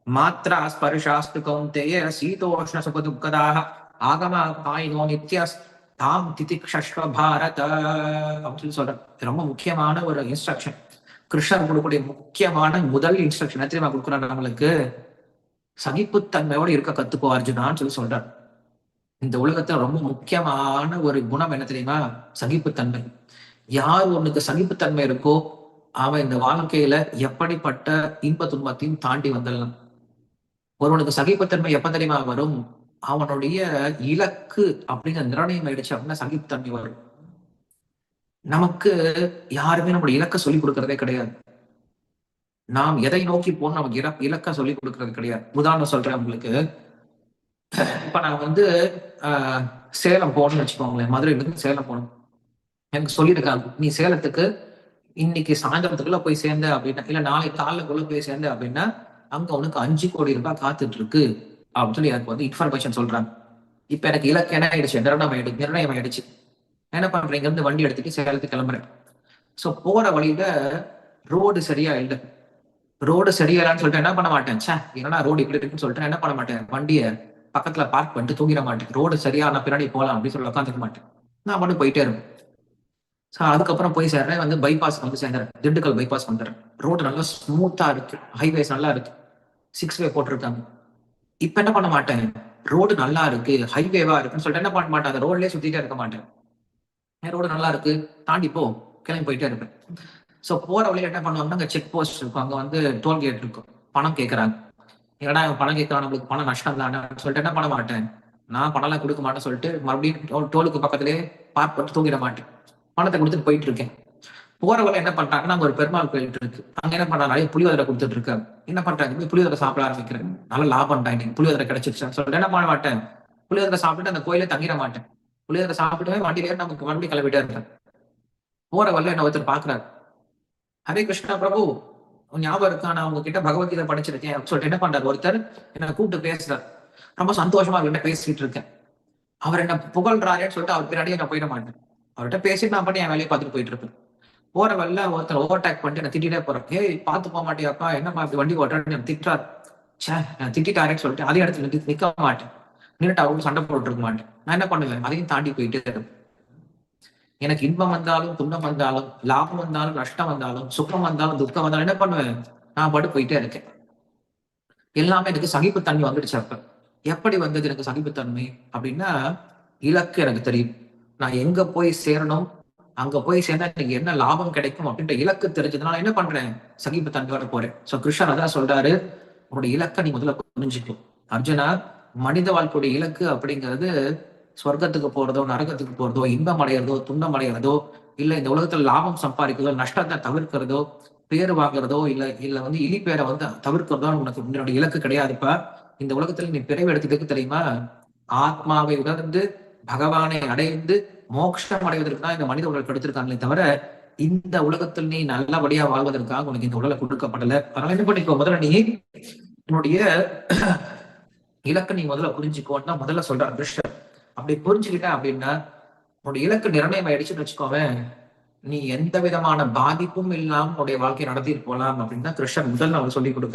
மாத்ரா ஸ்பர்ஷாஸ்து கௌந்தேய சீதோஷ்ண சுகதுக்கதாக ஆகம பாயினோ நித்ய தாம் திதிக்ஷஸ்வ பாரத அப்படின்னு சொல்றேன். ரொம்ப முக்கியமான ஒரு இன்ஸ்ட்ரக்ஷன். கிருஷ்ணர் கொடுக்கக்கூடிய முக்கியமான முதல் இன்ஸ்ட்ரக்ஷன் என்ன தெரியுமா கொடுக்குறாரு நம்மளுக்கு? சகிப்புத்தன்மையோடு இருக்க கத்துக்கோ அர்ஜுனான்னு சொல்றாரு. இந்த உலகத்துல ரொம்ப முக்கியமான ஒரு குணம் என்ன தெரியுமா? சகிப்புத்தன்மை. யார் ஒண்ணுக்கு சகிப்புத்தன்மை இருக்கோ அவன் இந்த வாழ்க்கையில எப்படிப்பட்ட இன்ப துன்பத்தையும் தாண்டி வந்துடலாம். ஒருவனுக்கு சகிப்புத்தன்மை எப்ப தெரியுமா வரும்? அவனுடைய இலக்கு அப்படிங்கிற நிர்ணயம் ஆயிடுச்சு அப்படின்னா சகிப்புத்தன்மை வரும். நமக்கு யாருமே நம்மளுடைய இலக்க சொல்லிக் கொடுக்கறதே கிடையாது. நாம் எதை நோக்கி போகணும் நமக்கு இலக்க சொல்லிக் கொடுக்கறது கிடையாது. உதாரணம் சொல்றேன் உங்களுக்கு. இப்ப நான் வந்து சேலம் போகணும்னு வச்சுக்கோங்களேன். மதுரையில இருந்து சேலம் போகணும். எனக்கு சொல்லியிருக்காங்க, நீ சேலத்துக்கு இன்னைக்கு சாயந்தரத்துக்குள்ள போய் சேர்ந்த அப்படின்னா, இல்ல நாளைக்கு காலைக்குள்ள போய் சேர்ந்த அப்படின்னா அங்க உனக்கு 5 கோடி ரூபாய் காத்துட்டு இருக்கு அப்படின்னு சொல்லி எனக்கு வந்து இன்ஃபர்மேஷன் சொல்றாங்க. இப்ப எனக்கு இலக்கு என்ன ஆயிடுச்சு? நிர்ணயம் ஆயிடுச்சு. என்ன பண்றீங்க? இருந்து வண்டி எடுத்துட்டு சேலத்துக்கு கிளம்புறேன். சோ போற வழியில ரோடு சரியா இல்லை. ரோடு சரியில்லைன்னு சொல்லிட்டு என்ன பண்ண மாட்டேன், சே என்னடா ரோடு இப்படி இருக்குன்னு சொல்லிட்டு என்ன பண்ண மாட்டேன், வண்டியை பக்கத்துல பார்க் பண்ணிட்டு தூங்கிட மாட்டேன். ரோடு சரியான பின்னாடி போகலாம் அப்படின்னு சொல்லி உட்காந்துக்க மாட்டேன். நான் மட்டும் போயிட்டே இருப்பேன். அதுக்கப்புறம் போய் சேர்றேன், வந்து பைபாஸ் வந்து சேர்ந்துறேன். திண்டுக்கல் பைபாஸ் வந்துடுறேன். ரோடு நல்லா ஸ்மூத்தா இருக்கு, ஹைவேஸ் நல்லா இருக்கு, 6 வே போட்டிருக்காங்க. இப்ப என்ன பண்ண மாட்டேன், ரோடு நல்லா இருக்கு ஹைவேவா இருக்குன்னு சொல்லிட்டு என்ன பண்ண மாட்டேன், அந்த ரோட்லயே சுத்திட்டே இருக்க மாட்டேன். ரோடு நல்லா இருக்கு, தாண்டி போ, கிளம்பி போயிட்டே இருப்பேன். சோ போற வழியில என்ன பண்ணுவாங்கன்னா, அங்க செக் போஸ்ட் இருக்கும், அங்க வந்து டோல்கேட் இருக்கும், பணம் கேட்கறாங்க. ஏன்னா பணம் கேட்கறான், நம்மளுக்கு பணம் நஷ்டம் தானே சொல்லிட்டு என்ன பண்ண மாட்டேன், நான் பணம் எல்லாம் கொடுக்க மாட்டேன்னு சொல்லிட்டு மறுபடியும் டோலுக்கு பக்கத்திலே பார்க் பண்ணிட்டு தூங்கிட மாட்டேன். பணத்தை கொடுத்துட்டு போயிட்டு இருக்கேன். போற வரை என்ன பண்றாங்கன்னா, அங்க ஒரு பெருமாள் கோயில் இருக்கு, அங்க என்ன பண்றாங்க, நிறைய புளியோதரை கொடுத்துட்டு இருக்காங்க. என்ன பண்றாங்க, புளியோதரை சாப்பிட ஆரம்பிக்கிறேன். நல்ல லாபம் தான், புளியோதரை கிடைச்சிருச்சு சொல்லிட்டு என்ன பண்ண மாட்டேன், புளியோதரை சாப்பிட்டு அந்த கோயில தங்கிட மாட்டேன். புளியோதரை சாப்பிட்டு வண்டியில நமக்கு மறுபடியும் கிளம்பிட்டே இருக்கேன். போற வரல என்ன ஒருத்தர் பாக்குறாரு, ஹரே கிருஷ்ணா பிரபு, ஞாபகம் இருக்கா, நான் உங்ககிட்ட பகவத்கீதை படிச்சிருக்கேன் சொல்லிட்டு என்ன பண்றாரு, ஒருத்தர் என்ன கூப்பிட்டு பேசுறாரு. ரொம்ப சந்தோஷமா அவர்கிட்ட பேசிட்டு இருக்கேன். அவர் என்ன புகழ்றாருன்னு சொல்லிட்டு அவர் பின்னாடியே நான் போயிட மாட்டேன். அவர்கிட்ட பேசிட்டு நான் பண்ணி என் வேலையை பார்த்துட்டு போயிட்டு இருப்பேன். போற வரல ஒருத்தர் ஓவர்டேக் பண்ணிட்டு என்ன திட்டிட்டே போறேன். ஏய் பார்த்து போக மாட்டியாப்பா, என்னப்பா இப்படி வண்டி ஓட்டுறேன்னு திட்டுறாரு. சே நான் திட்டாருன்னு சொல்லிட்டு அதே இடத்துல நிக்க மாட்டேன். நின்றுட்டு அவங்க சண்டை போட்டு இருக்க மாட்டேன். நான் என்ன பண்ணுவேன், அதையும் தாண்டி போயிட்டு இருப்பேன். எனக்கு இன்பம் வந்தாலும் துன்பம் வந்தாலும், லாபம் வந்தாலும் நஷ்டம் வந்தாலும், சுகம் வந்தாலும் துக்கம் வந்தாலும் என்ன பண்ணுவேன், நான் பாட்டு போயிட்டே இருக்கேன். எல்லாமே எனக்கு சகிப்புத்தன்மை வந்துடுச்சு. அப்ப எப்படி வந்தது எனக்கு சகிப்புத்தன்மை அப்படின்னா, இலக்கு எனக்கு தெரியும், நான் எங்க போய் சேரணும், அங்க போய் சேர்ந்தா எனக்கு என்ன லாபம் கிடைக்கும் அப்படின்ற இலக்கு தெரிஞ்சதுனால என்ன பண்றேன், சகிப்புத்தன்மையோட போறேன். சோ கிருஷ்ணர் அதான் சொல்றாரு, உன்னோட இலக்கை நீ முதல்ல புரிஞ்சுக்கும் அர்ஜுனா. மனித வாழ்க்கையுடைய இலக்கு அப்படிங்கிறது சொர்க்கத்துக்கு போறதோ, நரகத்துக்கு போறதோ, இன்பம் அடைகிறதோ, துன்பம் அடைகிறதோ, இல்ல இந்த உலகத்துல லாபம் சம்பாதிக்கிறதோ, நஷ்டத்தை தவிர்க்கிறதோ, பேர் வாங்குறதோ, இல்ல வந்து இலி பேரை வந்து தவிர்க்கிறதோ உனக்கு உன்னோட இலக்கு கிடையாதுப்பா. இந்த உலகத்துல நீ பிறவி எடுத்ததுக்கு தெரியுமா, ஆத்மாவை உணர்ந்து பகவானை அடைந்து மோட்சம் அடைவதற்கு தான் இந்த மனித உடல் கொடுத்திருக்காங்களே தவிர, இந்த உலகத்தில் நீ நல்லபடியா வாழ்வதற்காக உனக்கு இந்த உடலை கொடுக்கப்படல. அதனால என்ன பண்ணிக்கோ, முதல்ல நீ உன்னுடைய இலக்கை நீ முதல்ல புரிஞ்சுக்கோன்னா முதல்ல சொல்றான் கிருஷ்ணர். அப்படி புரிஞ்சுக்கிட்ட அப்படின்னா உன்னோட இலக்கு நிர்ணயம் ஆயிடுச்சுன்னு வச்சுக்கோவேன், நீ எந்த விதமான பாதிப்பும் இல்லாம உன்னுடைய வாழ்க்கையை நடத்திட்டு போலாம் அப்படின்னு தான் கிருஷ்ணன் முதல்ல அவர் சொல்லி கொடுக்க